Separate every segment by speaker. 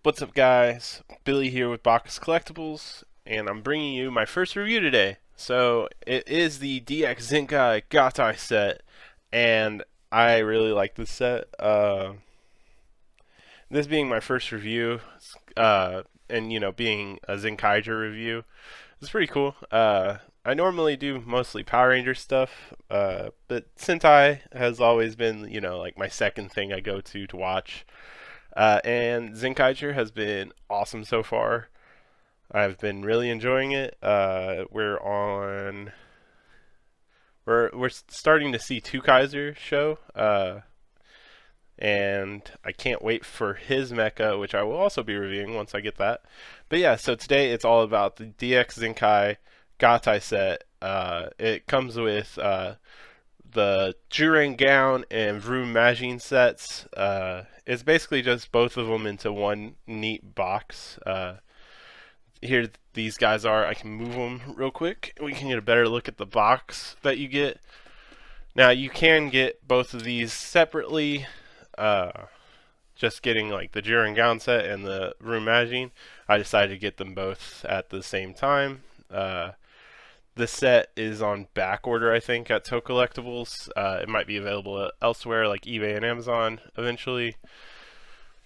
Speaker 1: What's up, guys? Billy here with Bacchus Collectibles, and I'm bringing you my first review today. So, it is the DX Zenkai Gattai Set, and I really like this set. This being my first review, and being a Zenkaiger review, it's pretty cool. I normally do mostly Power Ranger stuff, but Sentai has always been, like my second thing I go to watch. And Zenkaiger has been awesome so far. I've been really enjoying it. We're starting to see Two Kaiser show, and I can't wait for his mecha, which I will also be reviewing once I get that. But yeah, so today it's all about the DX Zenkai Gattai set. It comes with the Zyuran Gaon and VroomMagine sets. It's basically just both of them into one neat box. Here these guys are. I can move them real quick. We can get a better look at the box that you get. Now you can get both of these separately. Just getting like the Zyuran Gaon set and the VroomMagine. I decided to get them both at the same time. The set is on back order, I think, at Toe Collectibles. It might be available elsewhere, like eBay and Amazon, eventually.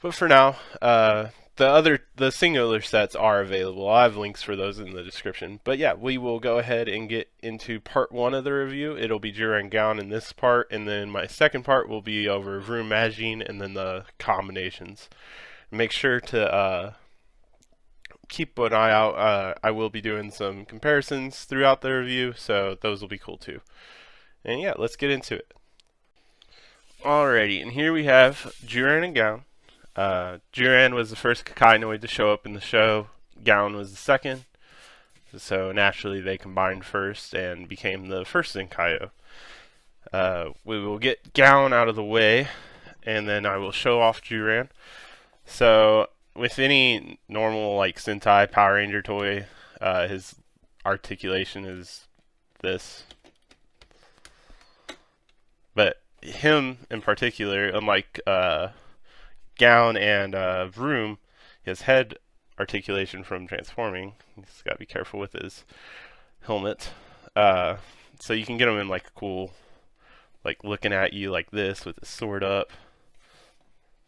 Speaker 1: But for now, the singular sets are available. I have links for those in the description. But yeah, we will go ahead and get into part one of the review. It'll be Zyuran Gaon in this part, and then my second part will be over VroomMagine and then the combinations. Make sure to keep an eye out. I will be doing some comparisons throughout the review, so those will be cool too. And yeah, let's get into it. Alrighty, and here we have Zyuran Gaon. Zyuran was the first Kakinoid to show up in the show. Gaon was the second. So naturally they combined first and became the first Zenkaioh. We will get Gaon out of the way, and then I will show off Zyuran. So with any normal like Sentai Power Ranger toy, his articulation is this. But him in particular, unlike Gaon and Vroom, his head articulation from transforming, he's got to be careful with his helmet. So you can get him in like a cool, like looking at you like this with his sword up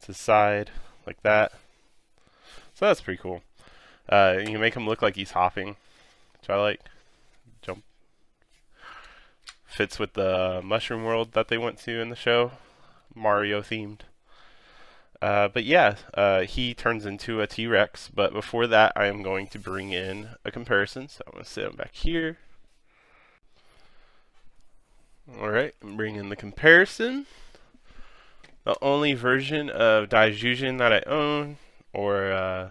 Speaker 1: to his side, like that. So that's pretty cool. You can make him look like he's hopping, which I like. Jump. Fits with the mushroom world that they went to in the show. Mario themed. But yeah, he turns into a T-Rex. But before that, I am going to bring in a comparison. So I'm going to sit him back here. Alright, I'm bringing in the comparison. The only version of Daijujin that I own, or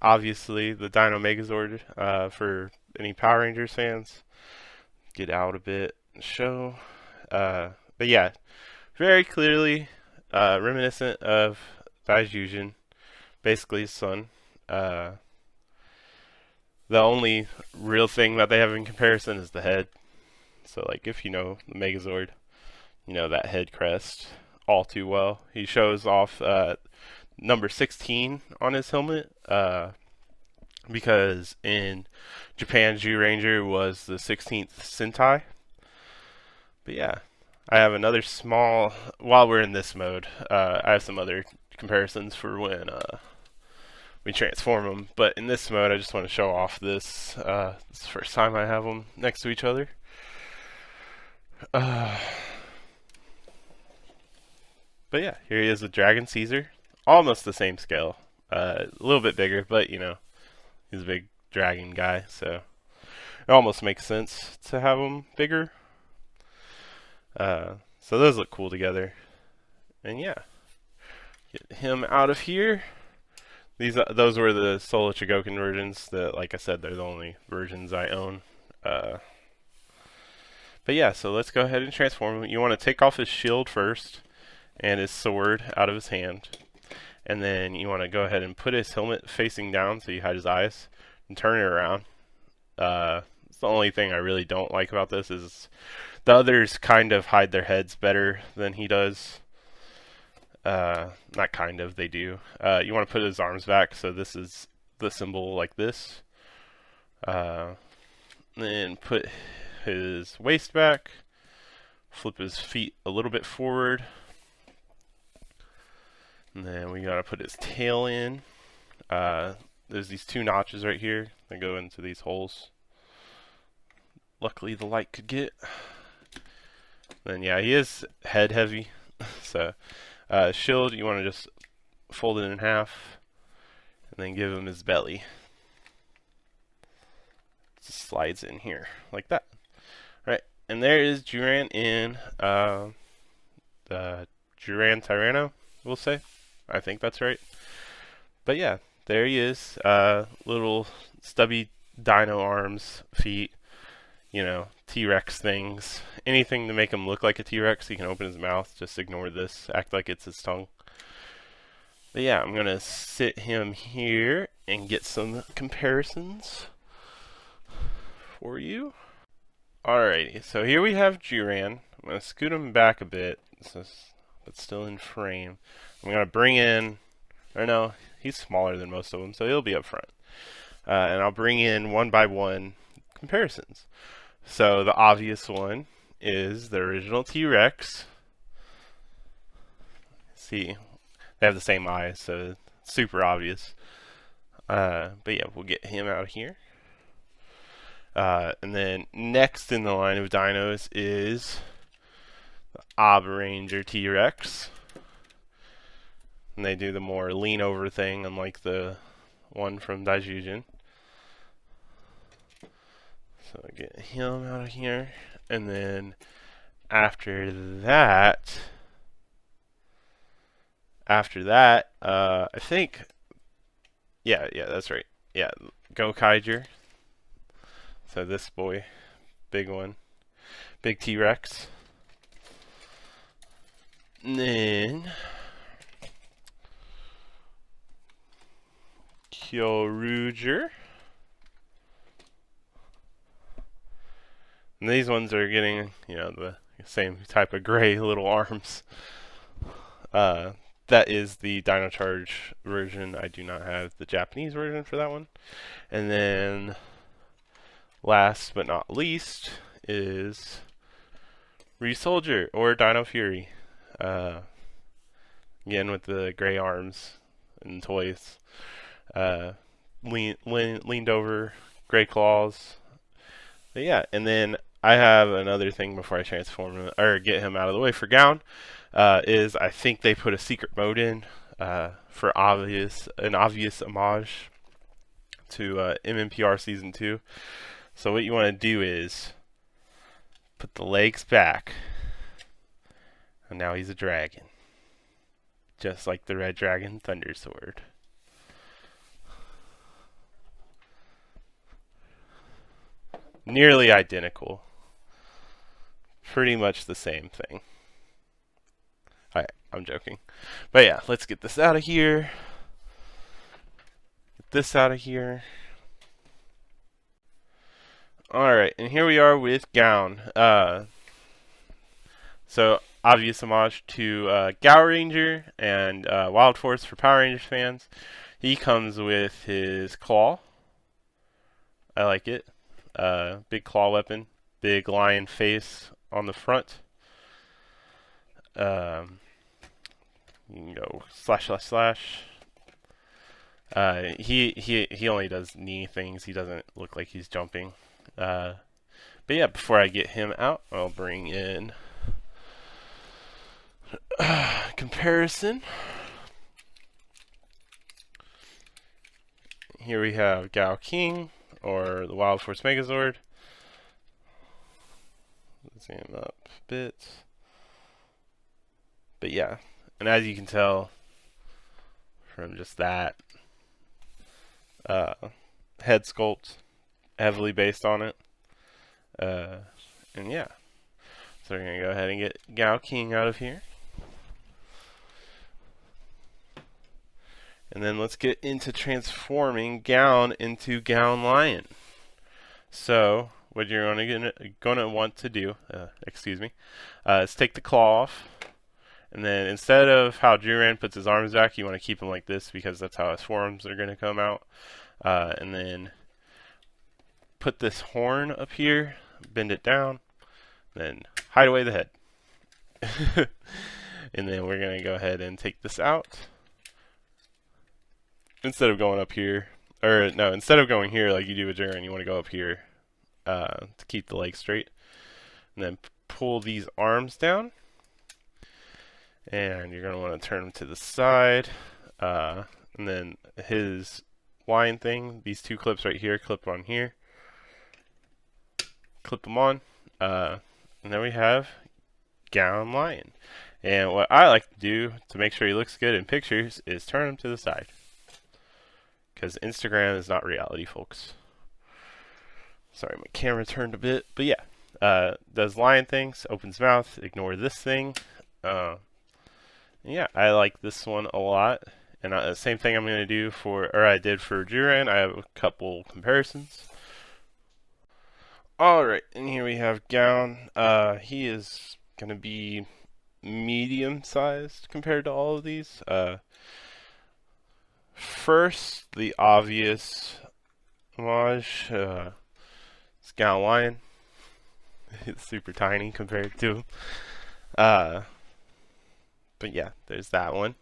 Speaker 1: obviously the Dino Megazord for any Power Rangers fans. Get out a bit and show. But yeah, very clearly reminiscent of Daijujin, basically his son. The only real thing that they have in comparison is the head. So like if you know the Megazord, you know that head crest all too well. He shows off number 16 on his helmet because in Japan, Zyuranger was the 16th Sentai. But yeah, I have another small, while we're in this mode, I have some other comparisons for when we transform them. But in this mode, I just want to show off this. This is the first time I have them next to each other. But yeah, here he is with Dragon Caesar. Almost the same scale. A little bit bigger, but you know, he's a big dragon guy, so it almost makes sense to have him bigger. So those look cool together. And yeah, get him out of here. Those were the Solo Chigoken versions. That, like I said, they're the only versions I own. But yeah, so let's go ahead and transform him. You want to take off his shield first and his sword out of his hand. And then you want to go ahead and put his helmet facing down so you hide his eyes and turn it around. It's the only thing I really don't like about this is the others kind of hide their heads better than he does. Not kind of, they do. You want to put his arms back, so this is the symbol like this. Then put his waist back, flip his feet a little bit forward, and then we gotta put his tail in. There's these two notches right here that go into these holes. Luckily the light could get. Then yeah, he is head heavy, so shield, you want to just fold it in half and then give him his belly. Just slides in here like that. Right, and there is Zyuran in the Zyuran Tyranno, we'll say. I think that's right. But yeah, there he is. Little stubby dino arms, feet, you know, T-Rex things. Anything to make him look like a T-Rex. He can open his mouth. Just ignore this. Act like it's his tongue. But yeah, I'm going to sit him here and get some comparisons for you. Alrighty, so here we have Zyuran. I'm going to scoot him back a bit, but still in frame. I'm going to bring in, or no, he's smaller than most of them, so he'll be up front. And I'll bring in one by one comparisons. So the obvious one is the original T-Rex. See, they have the same eyes, so it's super obvious. But yeah, we'll get him out of here. And then next in the line of dinos is the Abaranger T-Rex. And they do the more lean over thing, unlike the one from Daijujin. So get him out of here. And then after that, I think, yeah, that's right. Yeah, Zenkaiger. So this boy, big one, big T-Rex. And then Kyoruger. And these ones are getting, you know, the same type of gray little arms. That is the Dino Charge version. I do not have the Japanese version for that one. And then last but not least is Resoldier or Dino Fury. Again with the gray arms and toys. Leaned over, gray claws. But yeah, and then I have another thing before I transform him, or get him out of the way for Gaon. Is I think they put a secret mode in for an obvious homage to MMPR Season 2. So what you want to do is put the legs back, and now he's a dragon, just like the Red Dragon Thunder Sword. Nearly identical. Pretty much the same thing. Alright, I'm joking. But yeah, let's get this out of here. Get this out of here. Alright, and here we are with Gaon. So, obvious homage to Gaoranger and Wild Force for Power Rangers fans. He comes with his claw. I like it. Big claw weapon. Big lion face on the front. You can go slash. He only does knee things. He doesn't look like he's jumping. But yeah, before I get him out, I'll bring in comparison. Here we have Gao King, or the Wild Force Megazord. Zoom up a bit. But yeah, and as you can tell from just that, head sculpt heavily based on it. And yeah, so we're going to go ahead and get Gao King out of here. And then let's get into transforming Gaon into Gaon Lion. So what you're going to want to do, is take the claw off, And then instead of how Zyuran puts his arms back, you want to keep him like this because that's how his forearms are going to come out. And then put this horn up here, bend it down, then hide away the head. And then we're going to go ahead and take this out. Instead of going up here, or no, instead of going here like you do with Zyuran, you want to go up here to keep the legs straight. And then pull these arms down. And you're going to want to turn them to the side. And then his line thing, these two clips right here, clip on here. Clip them on. And then we have Gaon Lion. And what I like to do to make sure he looks good in pictures is turn him to the side. Because Instagram is not reality, folks. Sorry, my camera turned a bit. But yeah, does lion things, opens mouth, ignore this thing. Yeah, I like this one a lot. And same thing I'm going to do for, or I did for Zyuran. I have a couple comparisons. Alright, and here we have Gaon. He is going to be medium-sized compared to all of these. First, the obvious homage, it's Gaon Lion. It's super tiny compared to him. But yeah, there's that one.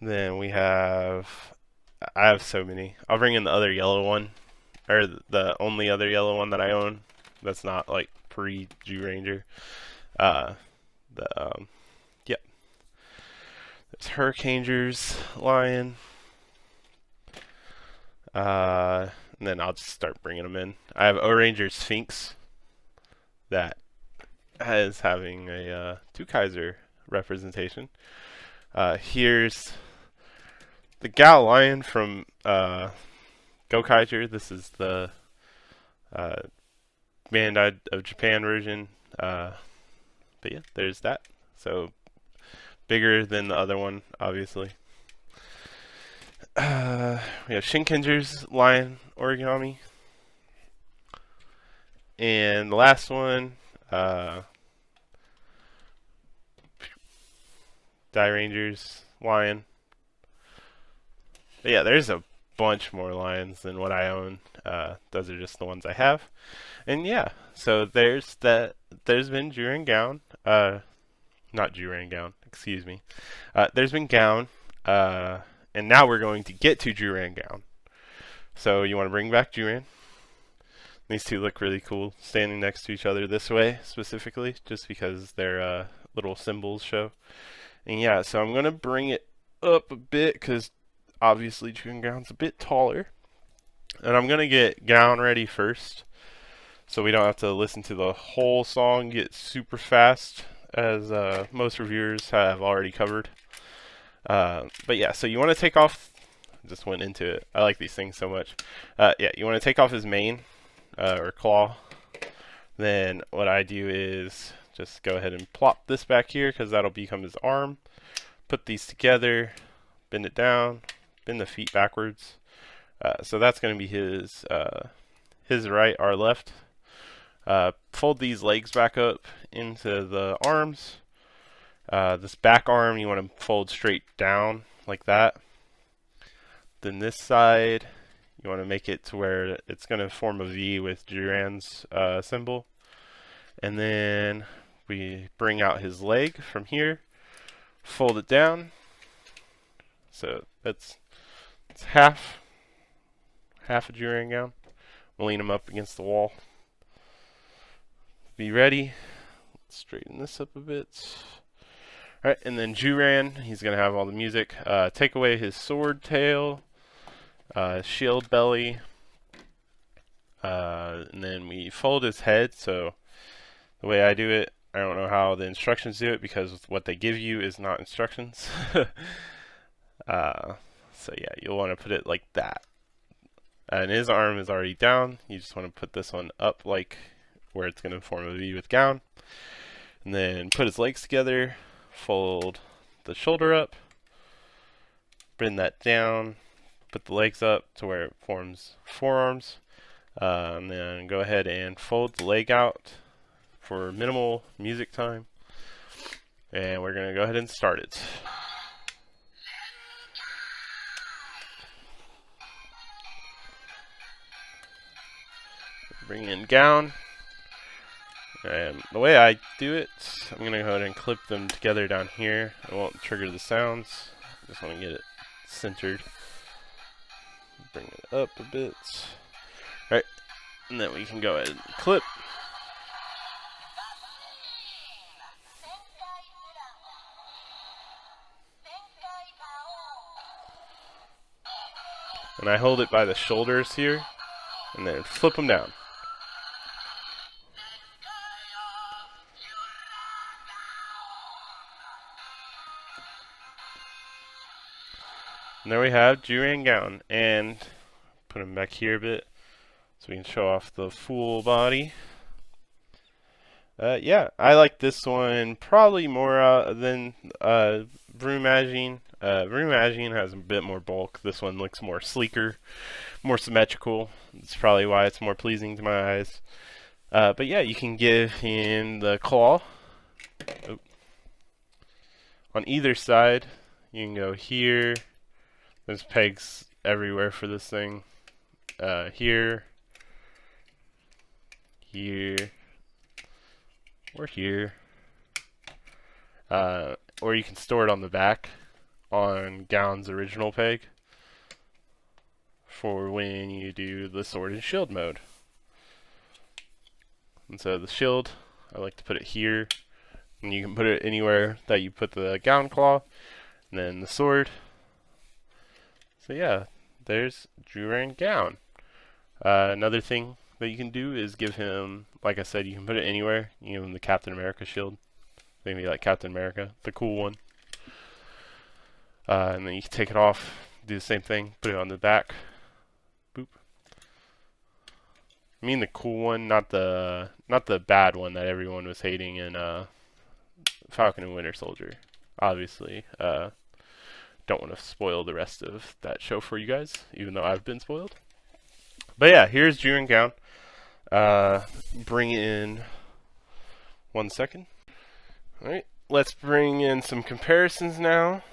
Speaker 1: Then we have, I have so many. I'll bring in the other yellow one, or the only other yellow one that I own. That's not like pre-Zyuranger. Yep. There's Hurricanger's lion. And then I'll just start bringing them in. I have O-Ranger's Sphinx that is having a two Kaiser representation. Here's the Gao Lion from Gokaiger. This is the Bandai of Japan version. But yeah, there's that. So bigger than the other one, obviously. We have Shinkenger's Lion Origami. And the last one, Ranger's Lion. But yeah, there's a bunch more lions than what I own. Those are just the ones I have. And yeah, so there's that. There's been Zyuran Gaon. Not Zyuran Gaon, excuse me. There's been Gaon. And now we're going to get to Zyuran Gaon. So you want to bring back Zyuran. These two look really cool standing next to each other this way specifically, just because their little symbols show. And yeah, so I'm going to bring it up a bit because obviously Zyuran Gaon's a bit taller. And I'm going to get Gaon ready first so we don't have to listen to the whole song get super fast as most reviewers have already covered. But yeah, so you want to take off, just went into it. I like these things so much. Yeah, you want to take off his mane or claw. Then what I do is just go ahead and plop this back here because that'll become his arm. Put these together, bend it down, bend the feet backwards. So that's going to be his right, our left. Fold these legs back up into the arms. This back arm you want to fold straight down like that. Then this side you want to make it to where it's going to form a V with Zyuran's symbol. And then we bring out his leg from here, fold it down. So it's half a Zyuran Gaon. We'll lean him up against the wall. Be ready. Let's straighten this up a bit. Alright, and then Zyuran, he's going to have all the music. Take away his sword tail, shield belly, and then we fold his head. So the way I do it, I don't know how the instructions do it because what they give you is not instructions. So yeah, you'll want to put it like that. And his arm is already down. You just want to put this one up like where it's going to form a V with Gaon. And then put his legs together, fold the shoulder up, bend that down, put the legs up to where it forms forearms. And then go ahead and fold the leg out for minimal music time. And we're going to go ahead and start it. Bring in Gaon. And the way I do it, I'm going to go ahead and clip them together down here. I won't trigger the sounds. Just want to get it centered. Bring it up a bit. Right. And then we can go ahead and clip. And I hold it by the shoulders here, and then flip them down. And there we have Zyuran Gaon, and put him back here a bit so we can show off the full body. Yeah, I like this one probably more than VroomMagine. VroomMagine has a bit more bulk. This one looks more sleeker, more symmetrical. That's probably why it's more pleasing to my eyes. But yeah, you can give him the claw. Oh. On either side, you can go here. There's pegs everywhere for this thing. Here, here, or here. Or you can store it on the back on Gaon's original peg for when you do the sword and shield mode. And so the shield, I like to put it here, and you can put it anywhere that you put the Gaon claw, and then the sword. So yeah, there's Zyuran Gaon. Another thing that you can do is give him, like I said, you can put it anywhere. You give him the Captain America shield. Maybe like Captain America, the cool one. And then you can take it off, do the same thing, put it on the back. Boop. I mean the cool one, not the bad one that everyone was hating in Falcon and Winter Soldier. Obviously, don't want to spoil the rest of that show for you guys, even though I've been spoiled. But yeah, here's Zyuran Gaon. Bring in 1 second. Alright, let's bring in some comparisons now.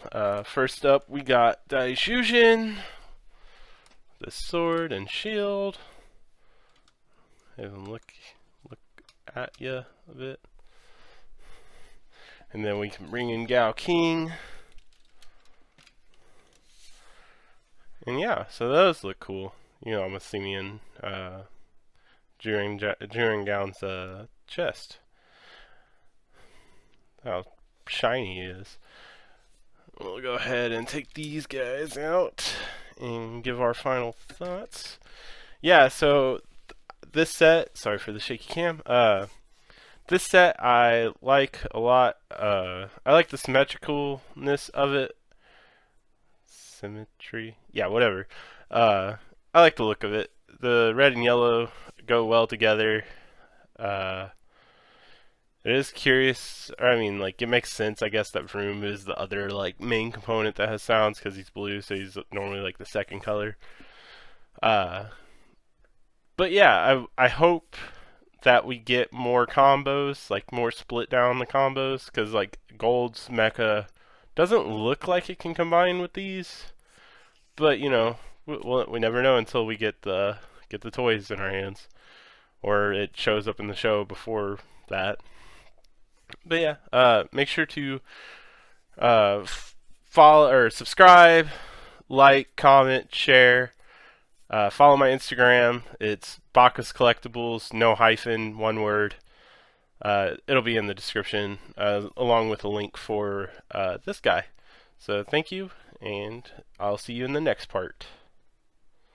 Speaker 1: First up, we got Daishujin, the sword and shield. Have him look at you a bit. And then we can bring in Gao King. And yeah, so those look cool. You know, I'm assuming Zyuran Gaon's chest. How shiny he is. We'll go ahead and take these guys out and give our final thoughts. Yeah, so this set, sorry for the shaky cam, this set I like a lot. I like the symmetricalness of it. Symmetry? Yeah, whatever. I like the look of it. The red and yellow go well together. It is curious, or I mean, like, it makes sense, I guess, that Vroom is the other, like, main component that has sounds, because he's blue, so he's normally, like, the second color. But yeah, I hope that we get more combos, like, more split down the combos, because, like, Gold's mecha doesn't look like it can combine with these, but, you know, we never know until we get the toys in our hands, or it shows up in the show before that. But yeah, make sure to follow or subscribe, like, comment, share. Follow my Instagram. It's Bacchus Collectibles, no hyphen, one word. It'll be in the description, along with a link for this guy. So thank you, and I'll see you in the next part.